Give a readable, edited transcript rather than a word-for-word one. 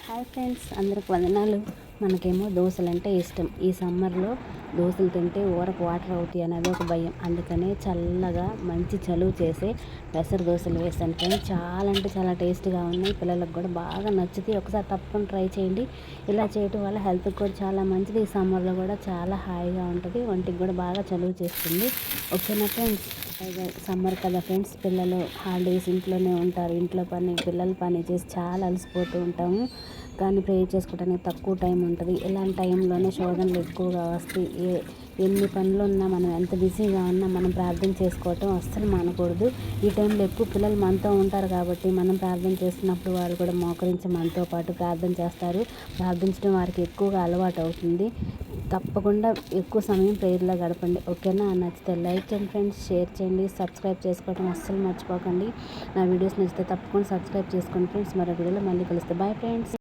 Hi friends, అందరికి వందనాలు. మనకేమో దోశలు అంటే ఇష్టం. ఈ సమ్మర్లో దోశలు తింటే ఊరకు వాటర్ అవుతాయి అనేది ఒక భయం. అందుకనే చల్లగా మంచి చలువ చేసే పెసర దోశలు వేసాను ఫ్రెండ్స్. చాలా అంటే చాలా టేస్ట్గా ఉన్నాయి. పిల్లలకు కూడా బాగా నచ్చుతాయి. ఒకసారి తప్పకుండా ట్రై చేయండి. ఇలా చేయటం వల్ల హెల్త్కి కూడా చాలా మంచిది. ఈ సమ్మర్లో కూడా చాలా హాయిగా ఉంటుంది. ఒంటికి కూడా బాగా చలువ చేస్తుంది. ఓకేనా ఫ్రెండ్స్? పైగా సమ్మర్ కదా ఫ్రెండ్స్, పిల్లలు హాలిడేస్ ఇంట్లోనే ఉంటారు. ఇంట్లో పని, పిల్లల పని చేసి చాలా అలసిపోతూ ఉంటాము. కానీ ప్రేయర్ చేసుకోవడానికి తక్కువ టైం ఉంటుంది. ఇలాంటి టైంలోనే శోధనలు ఎక్కువగా వస్తాయి. ఎన్ని పనులు ఉన్నా, మనం ఎంత బిజీగా ఉన్నా మనం ప్రార్థన చేసుకోవటం అస్సలు మానకూడదు. ఈ టైంలో ఎక్కువ పిల్లలు మనతో ఉంటారు కాబట్టి మనం ప్రార్థన చేస్తున్నప్పుడు వాళ్ళు కూడా మోకరించి మనతో పాటు ప్రార్థన చేస్తారు. ప్రార్థించడం వారికి ఎక్కువగా అలవాటు అవుతుంది. తప్పకుండా ఎక్కువ సమయం ప్రేయర్లో గడపండి. ఓకేనా? నచ్చితే లైక్ చేయండి ఫ్రెండ్స్, షేర్ చేయండి, సబ్స్క్రైబ్ చేసుకోవడం అస్సలు మర్చిపోకండి. నా వీడియోస్ నచ్చితే తప్పకుండా సబ్స్క్రైబ్ చేసుకోండి ఫ్రెండ్స్. మరో వీడియోలో మళ్ళీ కలుస్తే బాయ్ ఫ్రెండ్స్.